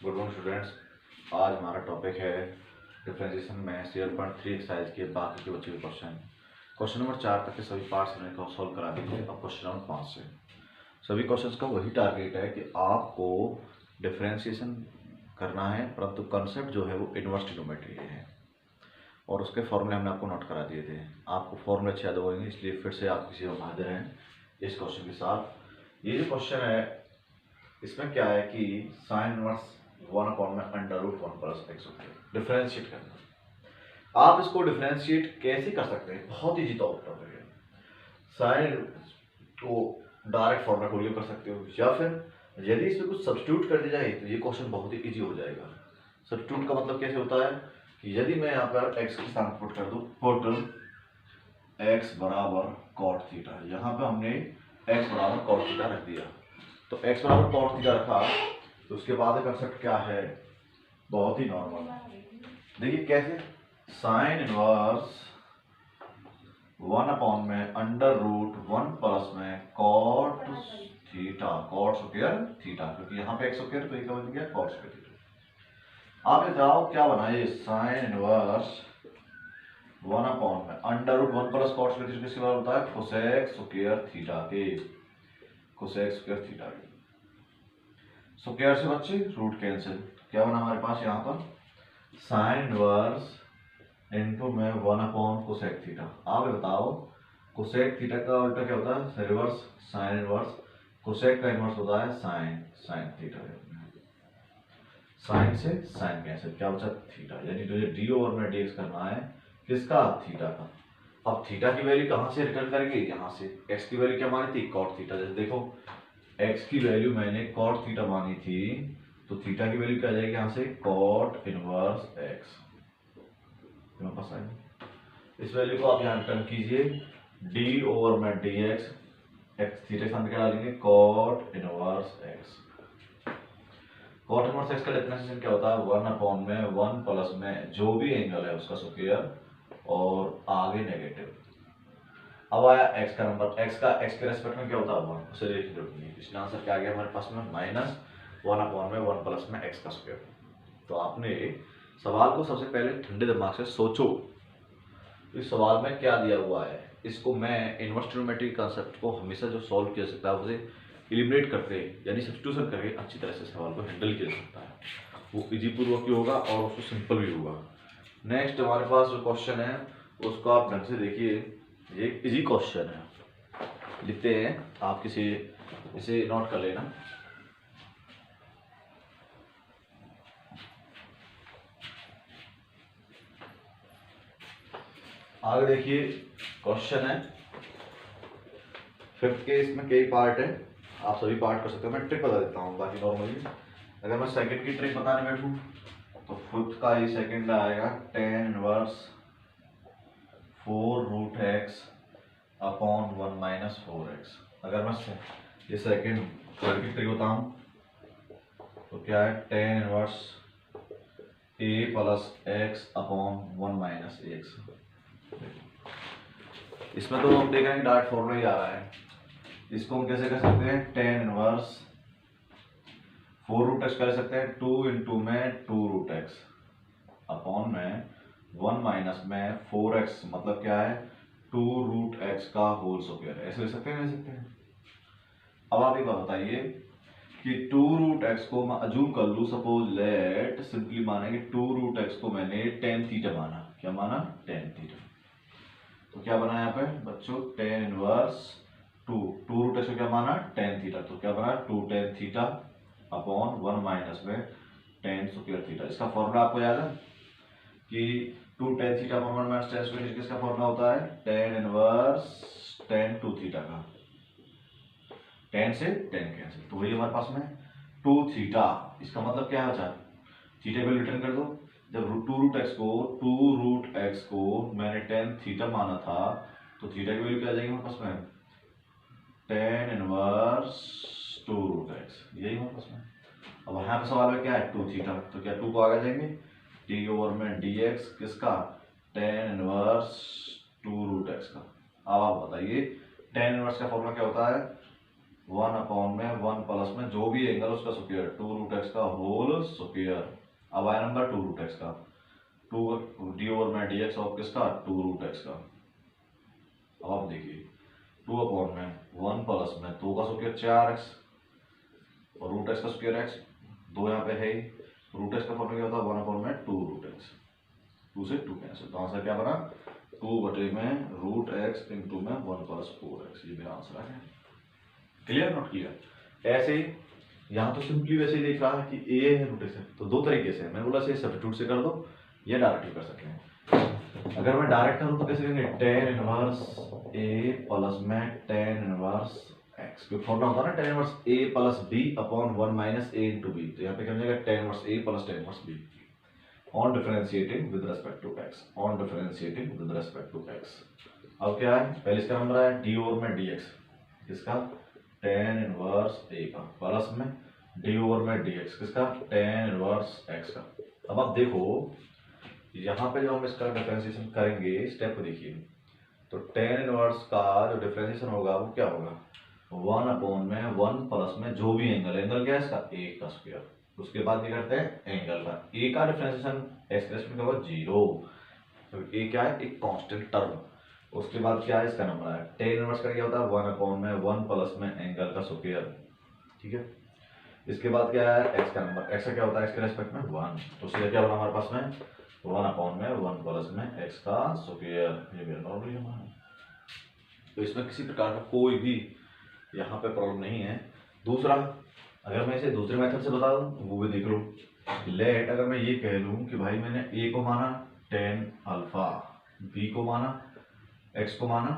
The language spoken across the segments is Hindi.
Good morning students. आज हमारा टॉपिक है डिफरेंशिएशन में 0.3 एक्सरसाइज के बाकी के बचे हुए क्वेश्चन नंबर 4 तक के सभी पार्ट्स हमने को सॉल्व करा दीजिए। अब क्वेश्चन नंबर 5 से सभी क्वेश्चंस का वही टारगेट है कि आपको डिफरेंशिएशन करना है, परंतु कंसेप्ट जो है वो इनवर्स ट्रिग्नोमेट्री है और उसके फॉर्मूले हमने आपको नोट करा दिए थे। आपको फॉर्मूले अच्छे याद होंगे, इसलिए फिर से आप किसी हाजिर हैं इस क्वेश्चन के साथ। ये जो क्वेश्चन है इसमें क्या है कि sign inverse 1/√1 plus x differentiate करना। आप इसको डिफरेंशिएट कैसे कर सकते हैं? बहुत ईजी टॉपिक है। साइन को डायरेक्ट फॉर्मूला को यूज कर सकते हो, या फिर यदि इसमें कुछ सब्स्टिट्यूट कर दिया जाए तो ये क्वेश्चन बहुत ही इजी हो जाएगा। सब्स्टिट्यूट का मतलब कैसे होता है कि यदि मैं यहाँ पर x के स्थान पुट कर दूं टोटल x बराबर कॉट थीटा, यहाँ पे हमने x बराबर कॉट थीटा रख दिया, तो x बराबर कॉट थीटा रखा तो उसके बाद कंसेप्ट क्या है, बहुत ही नॉर्मल। देखिए कैसे, साइन इनवर्स 1/√1 प्लस में cot theta, cot square theta, क्योंकि यहाँ पे एक्स स्क्वायर तो एक बन गया कॉट स्क्वायर थीटा। आप बताओ क्या बना ये sine inverse 1/√1 plus cot square theta किसके बराबर होता है? कोसेक स्क्वायर थीटा के, कोसेक स्क्वायर थीटा के। स्क्वायर से बच्चे रूट कैंसिल, क्या बना हमारे पास यहाँ पर साइन इनवर्स इनटू में 1/कोसेक थीटा। आप बताओ कोसेक थीटा का उल्टा क्या होता है? Reverse sine inverse. कोसेक का इनवर्स होता है साइन, साइन थीटा। साइन से साइन कैंसिल, क्या बचा? थीटा। यानी तुझे डी ओवर में डीएक्स करना है किसका? थीटा का। अब थीटा की वैल्यू कहाँ से रिटर्न करेंगे? यहाँ से। एक्स की वैल्यू क्या मानी थी? Cot theta. जैसे देखो एक्स की वैल्यू मैंने कॉट थीटा मानी थी, तो थीटा की वैल्यू क्या आ जाएगी यहाँ से? Cot inverse x. पास आएगी। इस वैल्यू को आप यहाँ रिटर्न कीजिए, डी ओवर में डी एक्स, एक्स थीटा सामने क्या डालेंगे? Cot inverse x. Cot inverse x का डिफरेंशिएशन क्या होता है? 1/1 प्लस में जो भी एंगल है उसका स्क्वायर और आगे नेगेटिव। अब आया एक्स का नंबर, एक्स के रेस्पेक्ट में क्या होता है? 1, उसे देखने जरूरत नहीं। इसलिए आंसर क्या आ गया हमारे पास में? -1/1 प्लस में एक्स का स्क्वायर। तो आपने सवाल को सबसे पहले ठंडे दिमाग से सोचो, इस सवाल में क्या दिया हुआ है। इसको मैं इनवर्स ट्रिग्नोमेट्री कंसेप्ट को हमेशा जो सॉल्व किया सकता है उसे एलिमिनेट करके यानी सब्स्टिट्यूशन करके अच्छी तरह से सवाल को हैंडल किया जा सकता है। वो इजी पूर्वक भी होगा और उसको सिंपल भी होगा। नेक्स्ट हमारे पास जो क्वेश्चन है उसको आप ढंग से देखिए, ये इजी क्वेश्चन है, लिखते हैं। आप किसी इसे नोट कर लेना। आगे देखिए क्वेश्चन है फिफ्थ के, इसमें कई पार्ट है, आप सभी पार्ट कर सकते हो। मैं ट्रिक बता देता हूँ बाकी नॉर्मली। अगर मैं सेकंड की ट्रिक बताने बैठूँ तो फिफ्थ का ही सेकंड आएगा tan inverse 4√x upon 1 - 4x। अगर मैं ये सेकंड थर्ड की ट्रिक बताऊँ तो क्या है? tan inverse a plus x upon 1 - x। इसमें तो हम देख रहे हैं डायरेक्ट फॉर्मूला ही आ रहा है। इसको हम कैसे कर सकते हैं? tan इनवर्स 4√x कर सकते हैं 2 इंटू में 2√x अपॉन में 1 माइनस में 4x, मतलब क्या है? 2√x का होल स्क्वायर। ऐसे ले सकते हैं, ले सकते हैं। अब आप एक बात बताइए कि 2√x को मैं अज्यूम कर लूं, सपोज लेट सिंपली मानेंगे 2√x को मैंने tan थीटा माना। क्या माना? tan theta. तो क्या बना यहाँ पे बच्चों? tan इनवर्स 2√x को क्या माना? tan theta. तो क्या बना? 2 tan थीटा अपॉन 1 माइनस में tan स्क्वायर थीटा। इसका फॉर्मूला आपको याद है कि 2 tan theta upon 1 minus tan square theta किसका फॉर्मूला होता है? tan इनवर्स tan 2 थीटा का। tan से tan कैंसिल, तो वही हमारे पास में 2 थीटा। इसका मतलब क्या है? थीटा को रिटर्न कर दो। जब 2√x को मैंने tan थीटा माना था तो थीटा की वैल्यू क्या आ जाएगी हमारे पास में? tan इनवर्स 2√x, यही हमारे पास में। अब यहाँ पे सवाल में क्या है? 2 थीटा, तो क्या 2 को आगे जाएंगे डी ओवर में dx किसका? tan इनवर्स 2√x का। अब आप बताइए tan इनवर्स का फॉर्मूला क्या होता है? वन अपॉन में वन प्लस में जो भी एंगल उसका स्क्वायर, टू रूट एक्स का होल स्क्वायर। अब आया नंबर टू रूट एक्स का, टू डी ओवर में डी एक्स ऑफ किसका, टू रूट एक्स का। अब आप देखिए टू अपॉन में वन प्लस में दो का स्क्वायर चार एक्स और रूट एक्स का स्क्वायर एक्स, दो यहाँ पे है ही, रूट एक्स का फॉर्मूला क्या होता है, वन अपॉन में टू रूट एक्स, टू से टू कैंसिल, तो आंसर क्या बना, टू बटे में रूट एक्स इंटू में वन प्लस फोर एक्स, ये मेरा आंसर है। Clear not clear? ऐसे ही यहाँ तो सिंपली वैसे ही देख रहा है कि ए है रूट एक्स है, तो दो तरीके से मैंने बोला से सब्स्टिट्यूट से कर दो या डायरेक्टली कर सकते हैं। अगर मैं डायरेक्ट करूँ तो कैसे करेंगे, टेन इनवर्स ए प्लस में टेन इनवर्स एक्स, क्योंकि फॉर्मूला होता है ना tan inverse a plus b upon one minus a into b, तो यहाँ पे क्या हो जाएगा tan inverse a plus tan inverse b on differentiating with respect to x, on differentiating with respect to x. अब क्या है, पहले इसका नंबर है डी ओवर में डी एक्स, किसका, टेन इनवर्स ए का, प्लस में डी ओवर में डी एक्स किसका, टेन इनवर्स एक्स का। अब आप देखो यहाँ पे जो हम इसका डिफरेंशिएशन करेंगे स्टेप देखिए, तो टेन इनवर्स का जो डिफरेंशिएशन होगा वो क्या होगा, वन अपॉन में वन प्लस में जो भी एंगल, एंगल क्या है इसका, ए का स्क्वायर, उसके बाद क्या करते हैं एंगल का, ए का डिफरेंशिएशन एक्स के रेस्पेक्ट में होगा जीरो, तो ए क्या है एक कांस्टेंट टर्म, उसके बाद क्या है इसका नंबर है, टेन इनवर्स का क्या होता है वन अपॉन में वन प्लस में एंगल का स्क्वायर, ठीक है। इसके बाद क्या है एक्स का नंबर, एक्स का क्या होता है एक्स के रेस्पेक्ट में वन, तो सीधा क्या होगा हमारे पास में वन अपॉन में वन प्लस में एक्स का स्क्वायर, ये मेरा नॉर्मली हमारा। तो इसमें किसी प्रकार का कोई भी यहाँ पे प्रॉब्लम नहीं है। दूसरा, अगर मैं इसे दूसरे मेथड से बता दूँ वो भी देख लो, लेट अगर मैं ये कह लूँ कि भाई मैंने ए को माना टेन अल्फा, बी को माना, एक्स को माना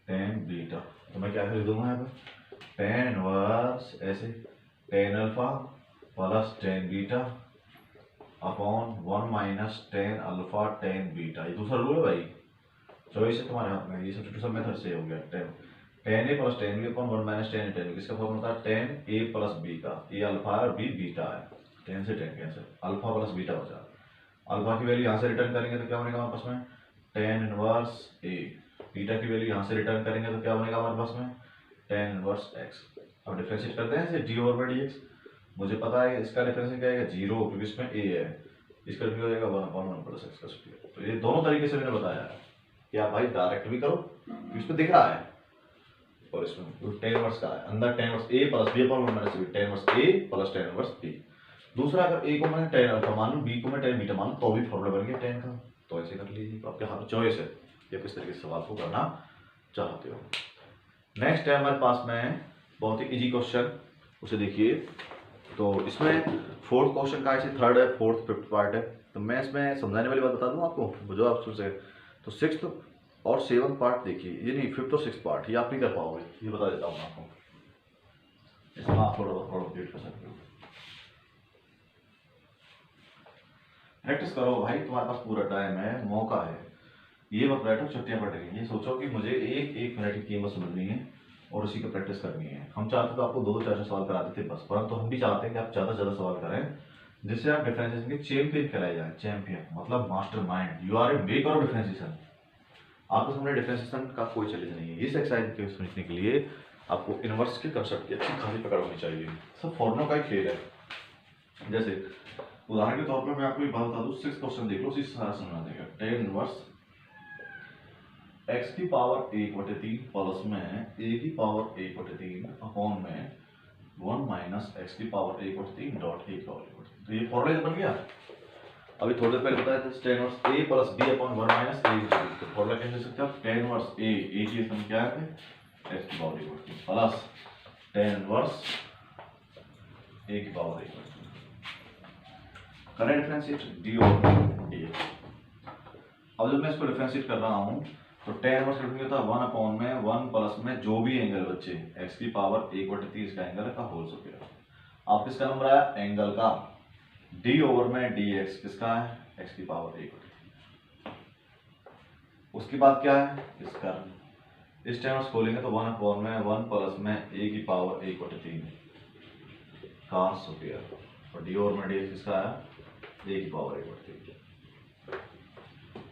टेन बीटा, तो मैं क्या कर दूंगा यहाँ पर टेन इनवर्स ऐसे tan alpha plus tan beta upon one minus tan alpha tan beta, ये दूसरा रूल है भाई, चॉइस है तुम्हारे हाथ में, ये सब्स्टिट्यूशन मेथड से हो गया। Tan tan a plus tan b upon one minus tan tan, किसका फॉर्मूला होता है टेन ए प्लस बी का, ए अल्फा है और बी बीटा है, टेन से ten cancel, alpha plus beta बचा, अल्फा की वैल्यू यहाँ से रिटर्न करेंगे तो क्या बनेगा हमारे पास में टेन इनवर्स ए, बीटा की वैल्यू यहाँ से रिटर्न करेंगे तो क्या बनेगा हमारे पास में टेन इनवर्स एक्स। अब डिफरेंशिएट करते हैं इसे डी ओवर डी एक्स, मुझे पता है इसका डिफरेंशिएट क्या आएगा जीरो, क्योंकि इसमें ए है, इसका भी हो जाएगा one upon one plus x का स्क्वायर। तो ये दोनों तरीके से मैंने बताया है कि आप भाई डायरेक्ट भी करो क्योंकि इसमें दिख रहा है, और इसमें टेन इनवर्स का है अंदर tan inverse a plus b upon one minus b, tan inverse a plus tan inverse b. दूसरा, अगर ए को मैंने टेन अल्फा मान लूँ, बी को मैं टेन बीटा मान लूँ, तो भी फॉर्मूला बन गया टेन का, तो ऐसे कर लीजिए, तो आपके हाथ चॉइस है या किस तरीके से सवाल को करना चाहते हो। नेक्स्ट है हमारे पास में बहुत ही इजी क्वेश्चन, उसे देखिए। तो इसमें फोर्थ क्वेश्चन का ऐसे थर्ड है, फोर्थ फिफ्थ पार्ट है, तो मैं इसमें समझाने वाली बात बता दूं आपको जो आप सोच, तो सिक्स्थ और सेवंथ पार्ट देखिए, ये नहीं फिफ्थ और सिक्स्थ पार्ट ये आप नहीं कर पाओगे, ये बता देता हूँ आपको, इसमें आप थोड़ा अपडेट कर सकते हो। प्रैक्टिस करो भाई, तुम्हारे पास पूरा टाइम है, मौका है, ये मत बैठो छुट्टियां पड़ रही, ये सोचो कि मुझे एक एक मिनट की कीमत समझनी है और उसी को प्रैक्टिस करनी है। हम चाहते तो आपको दो चार सवाल करा देते बस, परंतु हम भी चाहते हैं कि आप ज़्यादा से ज़्यादा सवाल करें जिससे आप डिफरेंशिएशन के चैंपियन कहलाए जाए, चैंपियन मतलब master mind, you are a maker of differentiation. आपको सामने डिफरेंशिएशन का कोई चैलेंज नहीं है। इस एक्सरसाइज के समझने के लिए आपको इनवर्स के कंसेप्ट की अच्छी खासी पकड़ होनी चाहिए, सब फॉर्मुला का ही खेल है। जैसे उदाहरण के तौर पर मैं आपको एक बात बता दूं, सिक्स क्वेश्चन देख लो, उसी सारा समझा देगा। टेन इनवर्स एक्स की पावर एक बटे तीन प्लस में ए की पावर एक बटे तीन अपॉन में वन माइनस एक्स की पावर एक बटे तीन डॉट ए की पावर एक बटे तीन, तो ये फॉर्मूला बन गया। अभी थोड़ी देर पहले बताया था tan inverse a plus b upon one minus a, तो फॉर्मूला कैसे लिख सकते हैं, टेन इनवर्स ए की सम क्या है एक्स की पावर एक बटे तीन प्लस टेन इनवर्स ए की पावर एक बटे तीन, करें differentiate D over D x. अब जब मैं इसको डिफरेंशिएट कर रहा हूँ तो टेन इनवर्स लिखेंगे तो वन अपॉन में वन प्लस में जो भी एंगल बच्चे एक्स की पावर एक बटे तीन इसका एंगल का होल स्क्वायर। आप किसका नंबर आया एंगल का, डी ओवर में डी एक्स किसका है एक्स की पावर एक बटे तीन। उसके बाद क्या है इसका, इस टाइम खोलेंगे तो वन अपॉन में वन प्लस में ए की पावर एक बटे तीन का स्क्वायर, और डी ओवर में डी एक्स किसका है ए की पावर एक बटे तीन।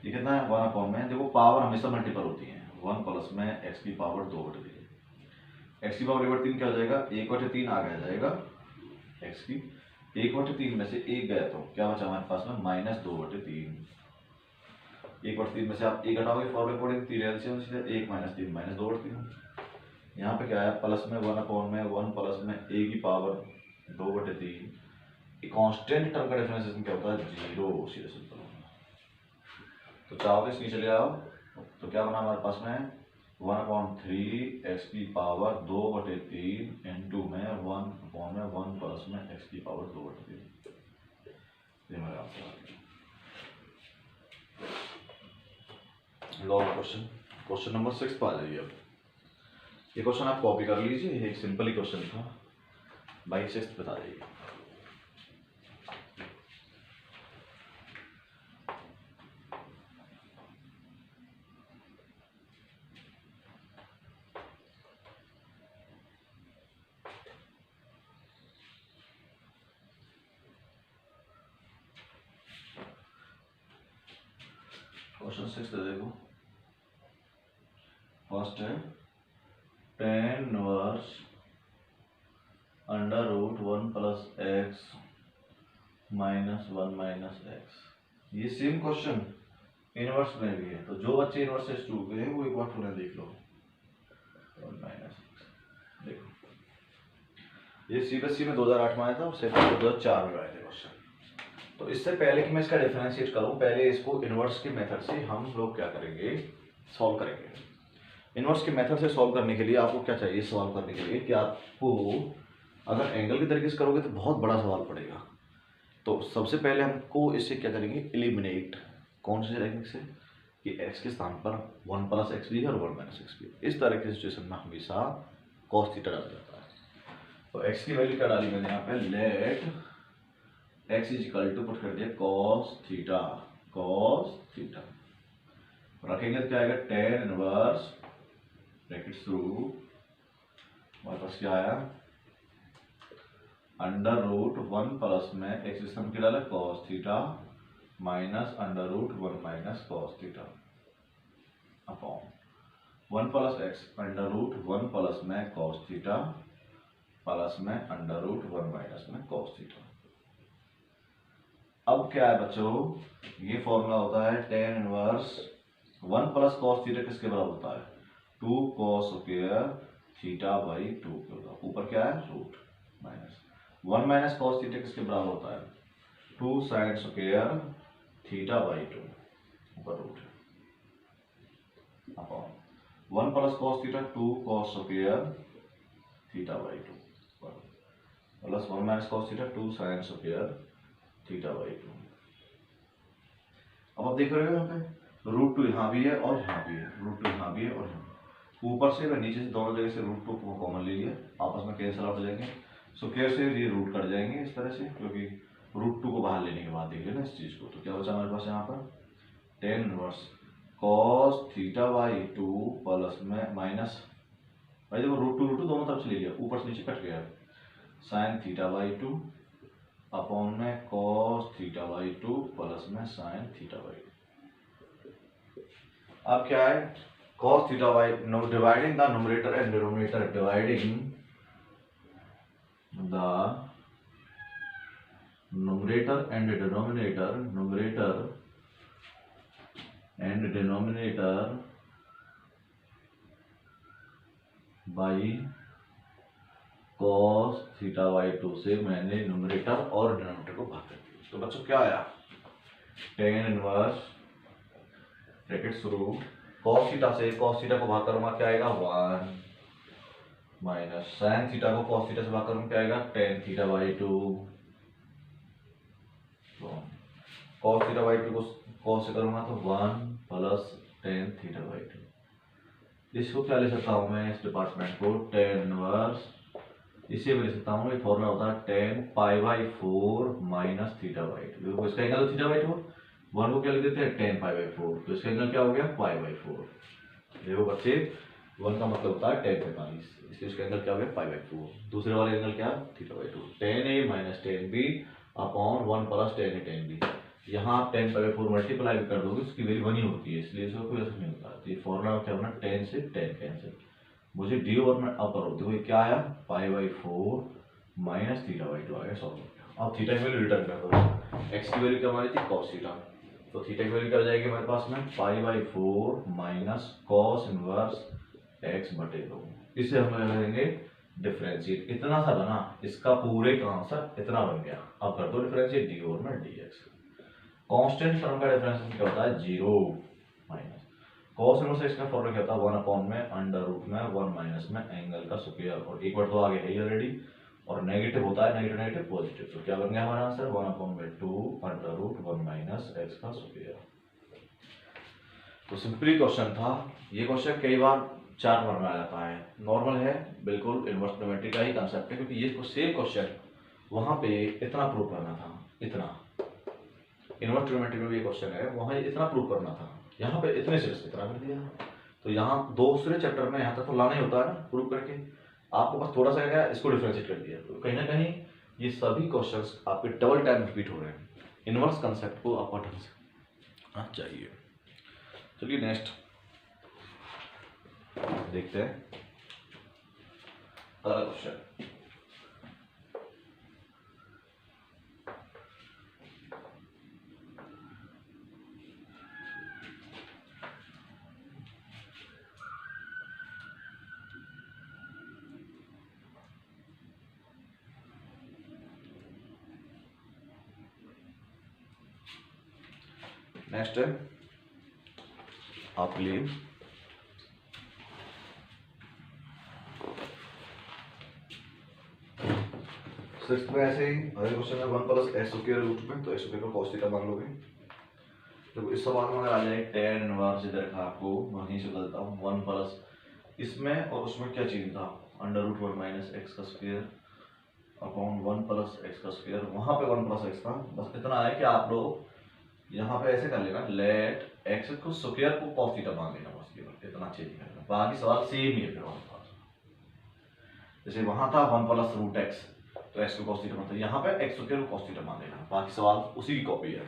ये कितना है वन अपॉन में, देखो पावर हमेशा मल्टीपल होती है, वन प्लस में एक्स की पावर दो बटे तीन, एक्स की पावर 3 क्या हो जाएगा, 1/3 आगे आ जाएगा एक्स की, 1/3 में से 1 गया तो क्या बचा हमारे पास में -2/3। 1/3 में से आप 1 घटाओगे फॉर्मूले अकॉर्डिंग, 3 एलसीएम सीधे 1 - 3 -2/3। यहाँ पे क्या है प्लस में 1/1 प्लस में a की पावर 2/3। कांस्टेंट टर्म का डिफरेंशिएशन क्या होता है, 0, सीधे सिंपल। तो चाहोगे इसके नीचे ले आओ तो क्या बना हमारे पास में 1/3 एक्स की पावर 2/3 इंटू में 1/1 प्लस में एक्स की पावर 2/3। ये मेरा आंसर आ गया। लॉन्ग क्वेश्चन नंबर 6 पर आ जाइए। अब ये क्वेश्चन आप कॉपी कर लीजिए, ये एक सिंपल ही क्वेश्चन था। बाई 6 बता जाइए। क्वेश्चन 6 दे देखो। फर्स्ट है tan inverse √1 plus x -1 minus x. ये सेम क्वेश्चन इनवर्स में भी है, तो जो बच्चे इनवर्स से शुरू हुए हैं वो एक बार पुनः देख लो। 1 माइनस एक्स देखो, ये सीबीएसई में 2008 में आया था और सेकंड 2004 में आए थे क्वेश्चन। तो इससे पहले कि मैं इसका डिफरेंशिएट करूं, पहले इसको इनवर्स के मेथड से हम लोग क्या करेंगे, सॉल्व करेंगे। इनवर्स के मेथड से सॉल्व करने के लिए आपको क्या चाहिए, सॉल्व करने के लिए कि आपको अगर एंगल के तरीके से करोगे तो बहुत बड़ा सवाल पड़ेगा। तो सबसे पहले हमको इससे क्या करेंगे, एलिमिनेट। कौन से तरीके से कि x के स्थान पर 1 प्लस एक्स भी है और 1 माइनस एक्स भी है। इस तरह की सिचुएशन में हमेशा cos थीटा डाला जाता है। तो x की वैल्यू क्या डाली मैंने यहाँ पे, let x is equal to put कर दिया cos थीटा रखेंगे तो क्या आएगा, tan इनवर्स ब्रैकेट थ्रू हमारे पास क्या आया, √1 प्लस में एक्स सिस्टम की डाला cos theta minus √1 minus cos theta upon 1 plus x √1 plus में cos थीटा प्लस में √1 माइनस में cos थीटा। अब क्या है बच्चों, ये फॉर्मूला होता है tan inverse 1 plus cos theta किसके बराबर होता है, 2 cos स्क्वायर थीटा बाई 2 के बराबर। ऊपर क्या है root minus 1 minus cos theta किसके बराबर होता है, 2 sin स्क्वायर थीटा बाई 2 ऊपर root upon 1 plus cos theta 2 cos square theta by 2 plus 1 minus cos theta 2 sin square theta by 2। अब आप देख रहे हो यहाँ पे √2 यहाँ भी है और यहाँ भी है, √2 यहाँ भी है और यहाँ ऊपर से व नीचे से दोनों जगह से √2 को कॉमन ले लिया, आपस में कैंसिल आउट हो जाएंगे। स्क्वायर से ये रूट कट जाएंगे इस तरह से, क्योंकि √2 को बाहर लेने के बाद देख लेना इस चीज को। तो क्या बचा हमारे पास यहाँ पर, tan inverse cos theta by 2 plus में माइनस, भाई देखो √2 दोनों तरफ से ले लिया, ऊपर से नीचे कट गया, sin थीटा बाई 2 अपॉन में cos थीटा बाई 2 प्लस में sin थीटा बाई 2। अब क्या है, cos theta by dividing the numerator and denominator, dividing the numerator and denominator by cos theta by 2 से मैंने न्यूमरेटर और डिनोमिनेटर को भाग कर दिया। तो बच्चों क्या आया, tan इनवर्स ब्रैकेट शुरू cos थीटा से, cos थीटा को भाग करूंगा क्या आएगा 1 माइनस sin थीटा को cos थीटा से भाग करूंगा क्या आएगा tan theta by 2 cos theta by 2 को cos से करूंगा तो 1 प्लस tan थीटा बाई 2। इसको क्या ले सकता हूं मैं, इस डिपार्टमेंट को tan इनवर्स, इसे भी ले सकता हूं, ये फॉर्मूला होता है tan pi by 4 minus theta by 2। देखो इसका एंगल थीटा बाई 2, 1 को क्या लिख देते हैं tan पाई बाई 4, तो इसका एंगल क्या हो गया पाई बाई 4। देखो बच्चे 1 का मतलब होता है tan 45, इसलिए इसका एंगल क्या हो गया पाई बाई 4। दूसरे वाले एंगल क्या, theta by 2, tan a minus tan b upon 1 plus tan a tan b। यहाँ आप tan पाई बाई 4 मल्टीप्लाई कर दोगे, उसकी वैल्यू 1 ही होती है, इसलिए इसका कोई असर नहीं होता। तो ये फॉर्मूला क्या होना, tan से tan कैंसिल, मुझे डी ओवर में अब करो, देखो ये क्या आया, π/4 माइनस θ/2 आ गया, सॉल्व हो गया। अब थीटा की वैल्यू रिटर्न कर दो, एक्स की वैल्यू क्या हमारी थी, cos थीटा, तो थीटा की वैल्यू क्या हो जाएगी हमारे पास में, π/4 माइनस cos इनवर्स x/2। इसे हम लगा देंगे डिफरेंशिएट, इतना सा बना, इसका पूरे का आंसर इतना बन गया। अब कर दो डिफरेंशिएट डी ओवर में dx। कांस्टेंट टर्म का डिफरेंस क्या होता है, 0 माइनस cos इनवर्स x का फॉर्मूला क्या होता है, 1 में अंडर रूट में 1 माइनस में एंगल का स्क्वायर, और एक बार तो आगे है ही ऑलरेडी, और नेगेटिव होता है, नेगेटिव नेगेटिव पॉजिटिव, तो क्या बन गया हमारा answer, 1/2 under root 1 minus x का स्क्वायर। तो सिंपली क्वेश्चन था ये, क्वेश्चन कई बार 4 नंबर में आ जाता है, नॉर्मल है, बिल्कुल इनवर्स ट्रिग्नोमेट्री का ही कंसेप्ट है, क्योंकि ये सेम क्वेश्चन वहाँ पे इतना प्रूव करना था, इतना इनवर्स ट्रिग्नोमेट्री में भी क्वेश्चन है, वहाँ इतना प्रूव करना था, यहाँ पे इतने से इतना कर दिया। तो यहाँ दूसरे चैप्टर में यहाँ तक तो लाना ही होता है ना प्रूव करके, आपको बस थोड़ा सा क्या इसको डिफरेंशिएट कर दिया, तो कहीं ना कहीं ये सभी क्वेश्चंस आपके डबल टाइम रिपीट हो रहे हैं, इनवर्स कंसेप्ट को आपको ढंग से आना चाहिए। चलिए नेक्स्ट देखते हैं अगला क्वेश्चन। नेक्स्ट है आपके लिए सिक्स में ऐसे ही अगले क्वेश्चन है 1 + x² रूट में, तो x² का cos थीटा मान लोगे। देखो इस सवाल में अगर आ जाए tan इनवर्स, इधर रखा आपको, वहीं से बदलता हूँ 1 प्लस इसमें और उसमें क्या चीज था, अंडर रूट 1 माइनस एक्स का स्क्वायर अपॉन 1 प्लस एक्स का स्क्वायर, वहां पे 1 प्लस एक्स था। बस इतना है कि आप लोग यहाँ पे ऐसे कर लेना, लेट एक्स को स्क्वायर को cos थीटा मान लेना, बस केवल इतना चेंज करना, बाकी सवाल सेम ही है फिर हमारे पास। जैसे वहां था 1 प्लस रूट एक्स, तो एक्स को cos थीटा मान, यहाँ पे एक्स स्क्वायर को cos थीटा मान लेना, बाकी सवाल उसी की कॉपी है।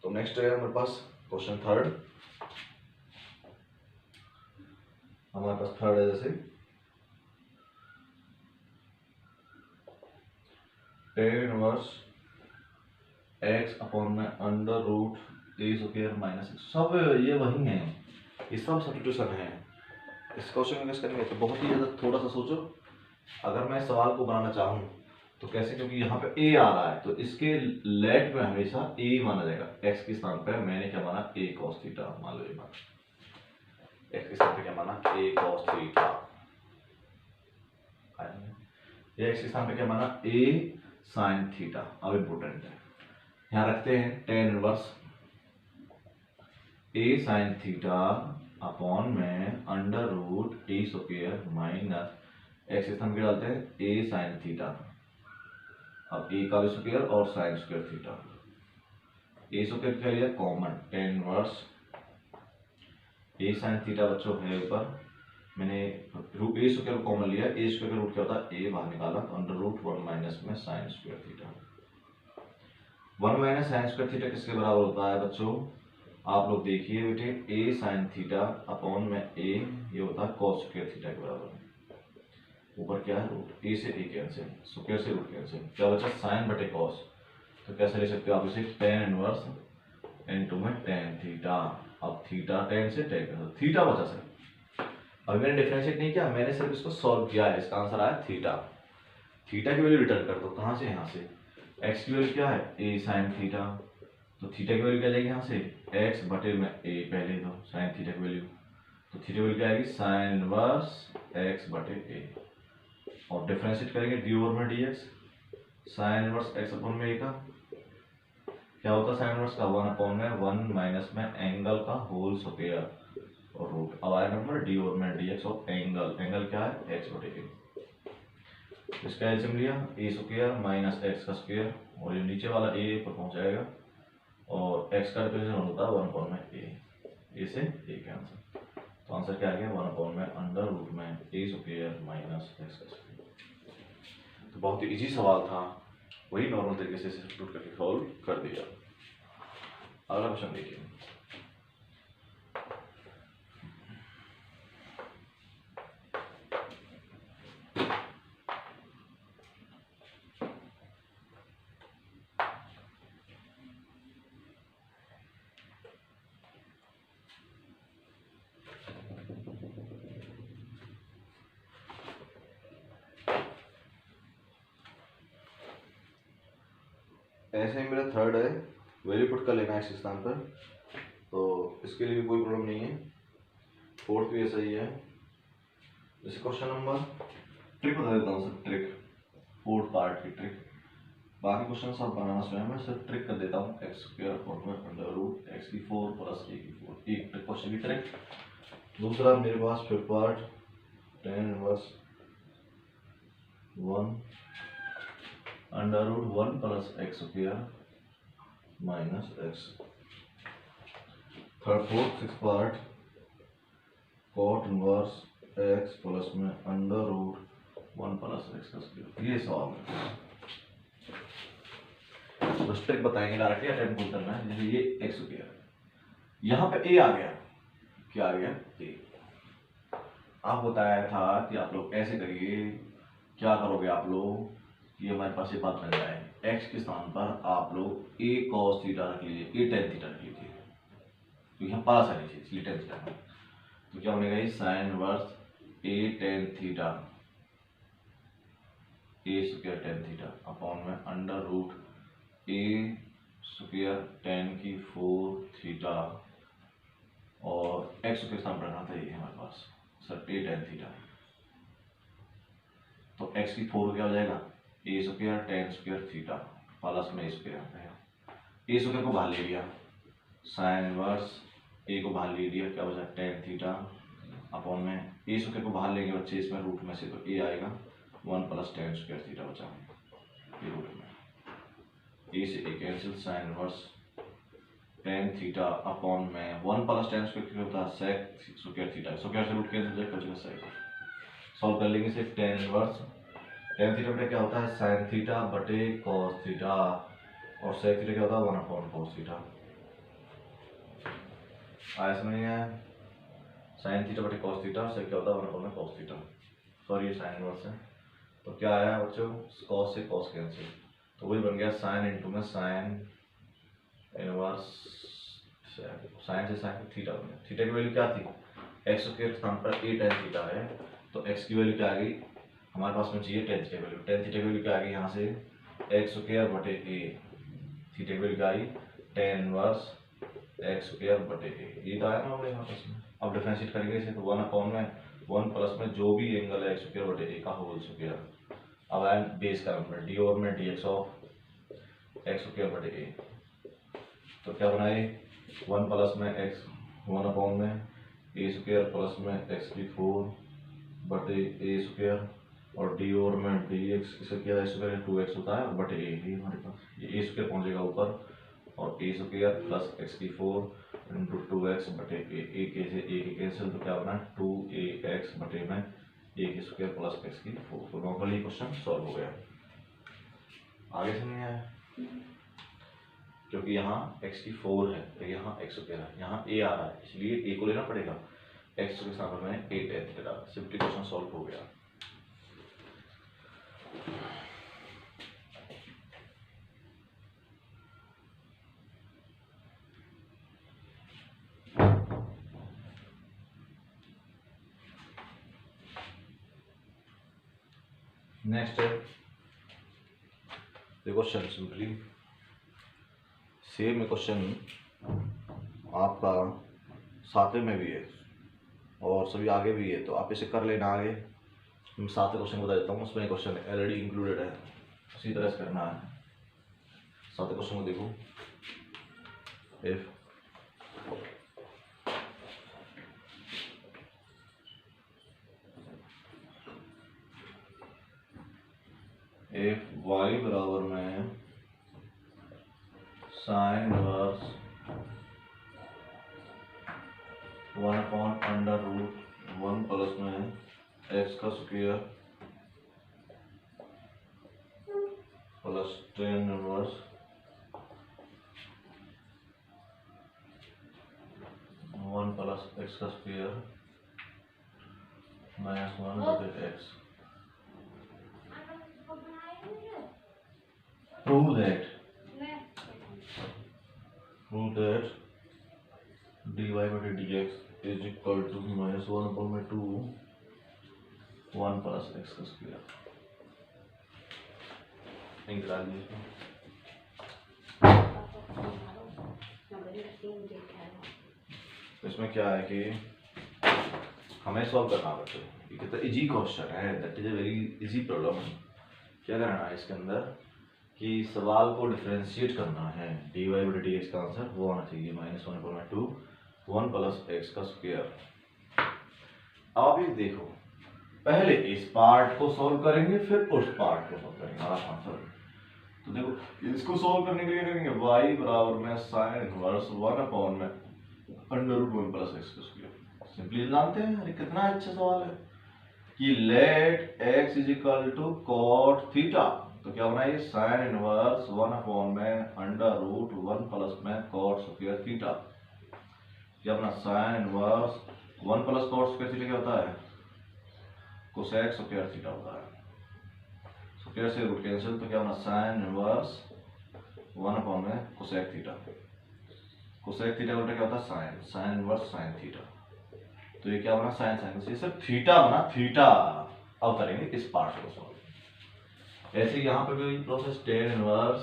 तो नेक्स्ट है हमारे पास क्वेश्चन थर्ड, हमारे पास थर्ड है जैसे tan इनवर्स x अपॉन में अंडर रूट ए स्क्वायर माइनस एक्स, सब ये वही है, ये सब सब्स्टिट्यूशन है। इस क्वेश्चन में कैसे करेंगे, तो बहुत ही ज़्यादा थोड़ा सा सोचो, अगर मैं सवाल को बनाना चाहूँ तो कैसे, क्योंकि यहाँ पे a आ रहा है तो इसके लेट में हमेशा a माना जाएगा, x के स्थान पे मैंने क्या माना, a cos थीटा मान लो, x के स्थान पे क्या माना, a cos थीटा, ये x के स्थान पे क्या माना, a sin थीटा। अब इम्पोर्टेंट है, यहाँ रखते हैं tan inverse a sin theta upon में अंडर रूट ए स्क्वायर माइनस एक्स स्थान पे डालते हैं a sin थीटा, अब a का स्क्वायर और sin square theta, a square क्या लिया common, tan inverse a sin theta बच्चों है ऊपर, मैंने रूट a स्क्वायर कॉमन लिया, a स्क्वायर का रूट क्या होता है a बाहर निकाला, तो अंडर रूट 1 माइनस में sin square theta, 1 minus sin square theta किसके बराबर होता है बच्चों, आप लोग देखिए बेटे, a sin थीटा अपॉन में a ये होता है cos स्क्वायर थीटा के बराबर, ऊपर क्या है रूट, a से a कैंसिल, स्क्वायर से रूट कैंसिल, क्या बचा sin बटे cos, तो कैसे ले सकते हो आप इसे, tan इनवर्स इनटू में tan थीटा, अब थीटा tan से tan कैंसिल, थीटा बचा सर। अब मैंने डिफरेंशिएट नहीं किया, मैंने सिर्फ इसको सॉल्व किया है, इसका आंसर आया थीटा, थीटा की वैल्यू रिटर्न कर दो, कहाँ से, यहाँ से, x की वैल्यू क्या है a sin थीटा, तो थीटा की वैल्यू क्या जाएगी यहाँ से, x बटे में a, पहले दो sin थीटा की वैल्यू, तो थीटा की वैल्यू क्या आएगी, sin इनवर्स x बटे a, और डिफरेंशिएट करेंगे डी ओवर में dx, sin inverse x upon में a का क्या होता है, sin इनवर्स का 1 अपॉन में 1 माइनस में एंगल का होल स्क्वायर और रूट, अब आया नंबर डी ओवर में dx और एंगल, एंगल क्या है x बटे a, इसका एलसीएम लिया a स्क्वायर माइनस x का स्क्वायर, और ये नीचे वाला a पर पहुंच जाएगा, और x का रिप्रेजेंटेशन होता है 1 अपॉन में a से a के आंसर, तो आंसर क्या आ गया 1 अपॉन में अंडर रूट में a स्क्वायर माइनस x का स्क्वायर। तो बहुत ही इजी सवाल था, वही नॉर्मल तरीके से सब्स्टिट्यूट करके सॉल्व कर दिया। अगला क्वेश्चन देखिए, ऐसे ही मेरा थर्ड है, वैल्यू पुट कर लेना है इसके स्थान पर, तो इसके लिए भी कोई प्रॉब्लम नहीं है। फोर्थ भी ऐसा ही है। जैसे क्वेश्चन नंबर ट्रिक बता देता हूँ सर, ट्रिक फोर्थ पार्ट की ट्रिक, बाकी क्वेश्चन सब बनाना स्वयं, मैं सिर्फ ट्रिक कर देता हूँ। X square under root x की 4 प्लस ए की 4, एक क्वेश्चन की ट्रिक। दूसरा मेरे पास fifth part tan inverse 1 under root 1 plus x square minus x. Third fourth six part cot inverse x plus में अंडर रूट 1 प्लस एक्स का स्क्वायर। ये सवाल है, बस ट्रिक बताएंगे डायरेक्टली, अटेम्प्ट नहीं करना है। जैसे ये एक्स स्क्वायर, यहाँ पे ए आ गया, क्या आ गया ए। आप बताया था कि आप लोग ऐसे करिए, क्या करोगे आप लोग, ये हमारे पास ये बात बन जाए, एक्स के स्थान पर आप लोग ए कॉस थीटा रख लीजिए, ए टेन थीटा रख लीजिए, तो यहाँ पास आ लीजिए इसलिए टेन थीटा, तो क्या बनेगा ये साइन इनवर्स ए टेन थीटा, ए स्क्वायर टेन थीटा अपॉन में अंडर रूट ए स्क्वायर टेन की 4 थीटा, और एक्स के स्थान पर रखना था ये हमारे पास सर ए टेन थीटा, तो एक्स की 4 क्या हो जाएगा a square tan square theta plus में स्क्वायर रहेगा, ए स्क्वायर को बाहर ले लिया, साइन इनवर्स ए को बाहर ले लिया, क्या बचा टेन थीटा अपॉन में ए स्क्वायर को बाहर लेंगे बच्चे इसमें रूट में से, तो ए आएगा 1 प्लस टेन स्क्वायर थीटा बचा ये रूट में, ए से a cancel, sine inverse tan theta upon में 1 प्लस टेन स्क्वायर होता है सेक स्क्वायर थीटा, स्क्वायर से रूट कैंसिल कर चुका सेक, सॉल्व कर लेंगे इसे। टेन इनवर्स टेन थीटा बटे क्या होता है साइन थीटा बटे कॉस थीटा, और सेक थीटा क्या होता है 1 अपॉन कॉस थीटा। आया समझ नहीं आया, साइन थीटा बटे कॉस थीटा, सेक क्या होता है 1 अपॉन कॉस थीटा, सॉरी ये साइन इनवर्स है, तो क्या आया बच्चों कॉस से कॉस कैंसिल, तो वही बन गया साइन इंटू में साइन इनवर्स, साइन से साइन थीटा बन गया। थीटा की वैल्यू क्या थी, एक्स के स्थान पर ए टेन थीटा है, तो एक्स की वैल्यू क्या आ गई हमारे पास में चाहिए tan theta value, tan theta की वैल्यू क्या आ गई यहाँ से एक्स स्क्वायर बटे ए, थीटा की वैल्यू क्या आई टेन इनवर्स एक्स स्क्वायर बटे ए, ये तो आया ना हमारे पास में। अब डिफरेंशिएट करेंगे इसे, तो 1 अपॉन में 1 प्लस में जो भी एंगल है एक्स स्क्वायर बटे ए का होल स्क्वायर, अब आया बेस का नंबर डी ओवर में d x of x square बटे ए, तो क्या बनाए 1 प्लस में एक्स 1 अपॉन में ए स्क्वायर प्लस में एक्स की 4 बटे ए स्क्वायर, और डी ओवर में डी एक्स इसे किया स्क्वायर 2x होता है बटे ए, हमारे पास ये ए स्क्वायर पहुंचेगा ऊपर, और ए स्क्वायर प्लस एक्स की 4 इंटू 2x बटे ए के कैंसिल, तो क्या बना 2ax बटे में ए की स्क्वायर प्लस एक्स की 4, तो नॉर्मली क्वेश्चन सॉल्व हो गया। आगे से नहीं आया क्योंकि यहाँ x की 4 है, तो यहाँ x स्क्वायर है, यहाँ a आ रहा है, इसलिए a को लेना पड़ेगा, x के सामने में a tan theta, simply question solve हो गया। नेक्स्ट है देखो क्वेश्चन, सिंपली सेम क्वेश्चन आपका सातवें में भी है और सभी आगे भी है, तो आप इसे कर लेना आगे। मैं सातवें क्वेश्चन बता देता हूँ, उसमें क्वेश्चन ऑलरेडी इंक्लूडेड है, उसी तरह से करना है। सातवें क्वेश्चन को देखो, इफ y बराबर में sine inverse 1 upon under root 1 plus में एक्स का square plus tan inverse 1 plus x का स्क्वायर माइनस 1 बटे x, prove that dy by dx is equal to minus 1 upon में 2 1 प्लस एक्स का स्क्वायर, निकाल लीजिए। तो इसमें क्या है कि हमें सॉल्व करना बच्चों, ये कितना इजी क्वेश्चन है, that is a very easy problem. क्या करना है इसके अंदर कि सवाल को डिफरेंशिएट करना है। dy बाई डी एक्स का आंसर वो आना चाहिए -1/2 1 प्लस एक्स का स्क्वायर। अब ये देखो, पहले इस पार्ट को सॉल्व करेंगे फिर उस पार्ट को सॉल्व करेंगे आंसर। तो देखो इसको सॉल्व करने के लिए करेंगे y बराबर में sin इनवर्स 1 में √1 प्लस एक्स का स्क्वायर। सिंपली जानते हैं, अरे कितना अच्छा सवाल है कि let x is equal to cot theta. तो क्या बना ये sin इनवर्स 1 में √1 प्लस में कॉट स्क्वायर थीटा। क्या बना sin inverse 1 plus cot square theta क्या होता है, कोसेक स्क्वायर थीटा होता है। स्क्वायर से रूट कैंसिल, तो क्या बना sin इनवर्स 1 में कोसेक थीटा। कोसेक थीटा उल्टा क्या होता है sin इनवर्स sin थीटा। तो ये क्या बना sin ये सब थीटा बना थीटा। अब करेंगे इस पार्ट को सॉल्व। ऐसे यहाँ पे भी प्रोसेस tan इनवर्स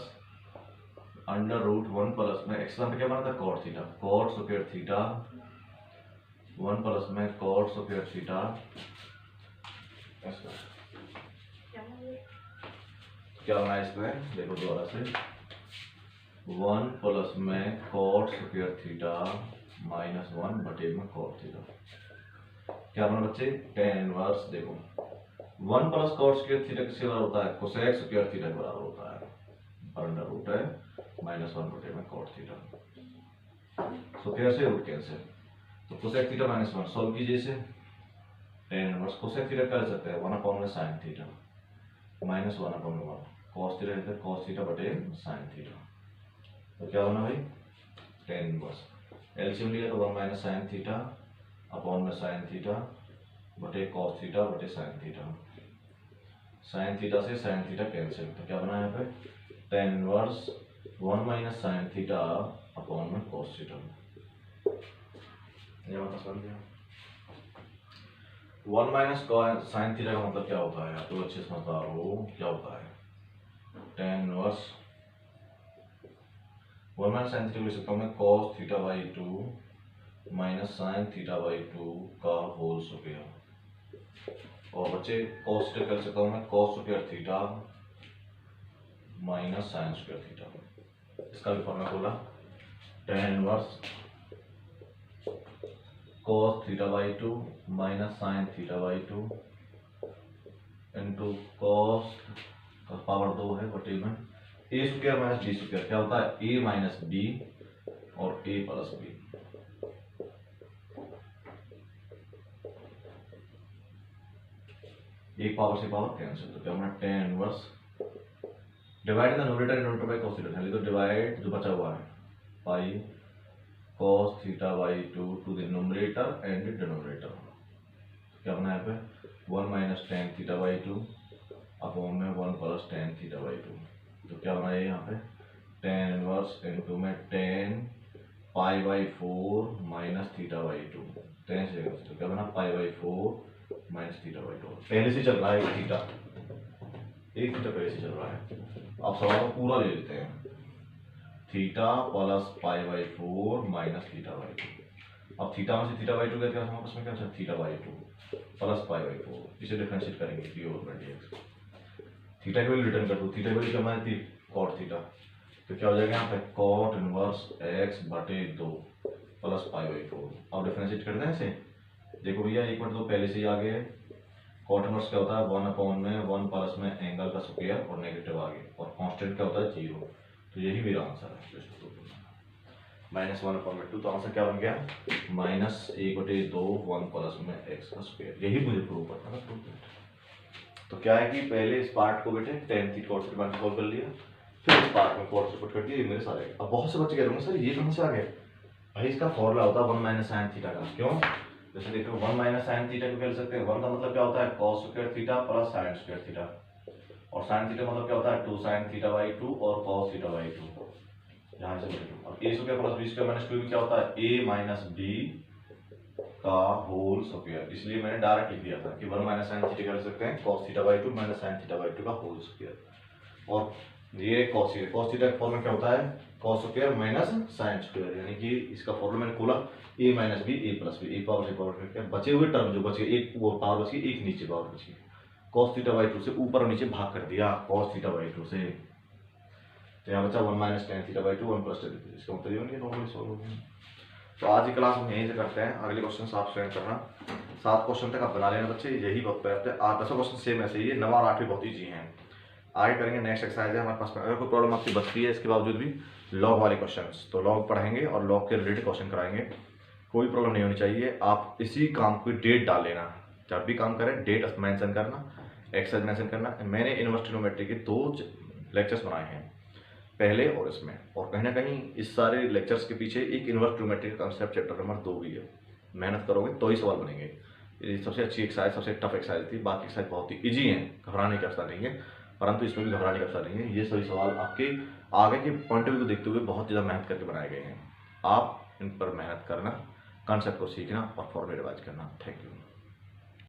√1 प्लस में x पे क्या बना था cot theta, cot square theta 1 plus में cot स्क्वायर थीटा। क्या बना इसमें देखो दोबारा से 1 प्लस में cot स्क्वायर थीटा -1 बटे में cot थीटा। क्या बना बच्चे tan इनवर्स, देखो 1 प्लस cot स्क्वायर थीटा किसके बराबर होता है, कोसेक स्क्वायर थीटा के बराबर होता है, अंडर रूट है -1 बटे में cot थीटा। स्क्वायर से रूट कैंसिल, तो कोसेक थीटा -1 सॉल्व कीजिए इसे। tan इनवर्स कोसेक थीटा कर सकते हैं 1 में sin थीटा -1/1 cos थीटा है, cos थीटा बटे sin थीटा। तो क्या बना भाई tan इनवर्स, एलसीएम लिया तो 1 - sin थीटा अपॉन में sin थीटा बटे cos थीटा बटे sin थीटा। sin थीटा से sin थीटा कैंसिल, तो क्या बना यहाँ पे tan inverse 1 - sin theta upon में cos थीटा। ये मतलब समझ गया। 1 - sin थीटा का मतलब क्या होता है, आप तो अच्छे समझदार हो, क्या होता है tan इनवर्स 1 - sin थीटा लिख सकता हूँ मैं cos theta by 2 sin theta by 2 का होल स्क्वायर। और बच्चे cos थीटा कर सकता हूँ मैं cos square theta sin square theta. इसका भी फॉर्मूला बोला tan inverse cos theta by 2 sin theta by 2 into cos का पावर 2 है बटे में a square minus b square. क्या होता है a माइनस b और a प्लस b। एक पावर से पावर कैंसिल, तो क्या होना tan inverse divide the numerator and denominator by cos theta. तो डिवाइड जो बचा हुआ है पाई cos theta by 2 to the numerator and denominator. क्या बना यहाँ पे 1 - tan थीटा बाई 2 अपॉन में 1 प्लस tan थीटा बाई 2। तो क्या बना है यहाँ पे tan इनवर्स इनटू में tan pi by 4 minus theta by 2। tan से तो क्या बना pi by 4 minus theta by 2। पहले से चल रहा है एक थीटा पहले से चल रहा है। अब सवाल को पूरा ले लेते हैं, theta plus pi by 4 minus theta by 2। अब थीटा में से थीटा बाई 2 का क्या आपस में क्या है theta by 2 plus pi by 4। इसे डिफरेंशिएट करेंगे डी ओवर dx। थीटा की वैल्यू रिटर्न कर दो, थीटा की वैल्यू क्या हमारी थी cot थीटा। तो क्या हो जाएगा यहाँ पे cot इनवर्स x बटे 2 प्लस पाई बाई 4। अब डिफरेंशिएट कर दें इसे, देखो भैया 1/2 पहले से ही आ गया है। cot इनवर्स क्या होता है 1/1 प्लस में एंगल का स्क्वायर और नेगेटिव आ गया, और कांस्टेंट क्या होता है 0। तो यही मेरा आंसर है -1/2। तो आंसर क्या बन गया -1/2 1 प्लस में x का स्क्वायर। यही मुझे प्रूव करना था। तो क्या है कि पहले इस पार्ट को बेटे tan theta cos theta solve कर लिया, फिर इस पार्ट में cos पुट कर दिया, ये मेरे सारे। अब बहुत से बच्चे कह रहे होंगे सर ये कहाँ से आ गया, भाई इसका फॉर्मूला होता है 1 - sin थीटा का। क्यों, जैसे देखो 1 - sin थीटा को क्या लिख सकते हैं, 1 का मतलब क्या होता है cos square theta plus sin square theta, और sin थीटा मतलब क्या होता है 2 sin थीटा बाई 2 और cos थीटा बाई 2। यहाँ से देखो अब a square plus b square minus 2 क्या होता है a माइनस b का होल स्क्वायर। इसलिए मैंने डायरेक्ट लिख दिया था कि 1 - sin थीटा कर सकते हैं cos theta by 2 minus sin theta by 2 का होल स्क्वायर। और ये cos थीटा, cos थीटा का फॉर्मूला क्या होता है, cos square minus sine square, यानी कि इसका फॉर्मूला मैंने खोला a minus B A plus B, A power क्या बचे हुए टर्म जो बच गए, एक वो पावर बच गई, एक नीचे पावर बच गई, cos थीटा बाई 2 से ऊपर और नीचे भाग कर दिया cos थीटा बाई 2 से, तो यहाँ बचा 1 minus tan theta by 2 1 plus ten, इसका मतलब ये बन गया, नॉर्मली सॉल्व हो गया। तो आज की क्लास हम यहीं से करते हैं, अगले क्वेश्चन आप स्टूडेंट करना, 7 क्वेश्चन तक आप बना लेना बच्चे, यही बहुत पर्याप्त है। 10 क्वेश्चन सेम ऐसे ही है, 9 और 8 भी बहुत ईजी हैं। आगे करेंगे, नेक्स्ट एक्सरसाइज है हमारे पास में, अगर कोई प्रॉब्लम आपकी बचती है इसके बावजूद भी लॉग वाले क्वेश्चंस, तो लॉग पढ़ेंगे और लॉग के रिलेटेड क्वेश्चन कराएंगे, कोई प्रॉब्लम नहीं होनी चाहिए। आप इसी काम की डेट डाल लेना, जब भी काम करें डेट मेंशन करना, एक्सरसाइज मेंशन करना। मैंने इन्वर्स ट्रिग्नोमेट्री के 2 लेक्चर्स बनाए हैं, पहले और इसमें, और कहीं ना कहीं इस सारे लेक्चर्स के पीछे एक इन्वर्स ट्रिग्नोमेट्री का कंसेप्ट चैप्टर नंबर 2 भी है। मेहनत करोगे तो ही सवाल बनेंगे। ये सबसे अच्छी एक्सरसाइज, सबसे टफ एक्सरसाइज थी, बाकी एक्सरसाइज बहुत ही ईजी है, घबराने की आवश्यकता नहीं है, परंतु इसमें भी घबराने की आवश्यकता नहीं है। ये सभी सवाल आपके आगे के पॉइंट ऑफ व्यू को देखते हुए बहुत ज़्यादा मेहनत करके बनाए गए हैं। आप इन पर मेहनत करना, कंसेप्ट को सीखना और फॉर्मूले रिवाइज करना। Thank you.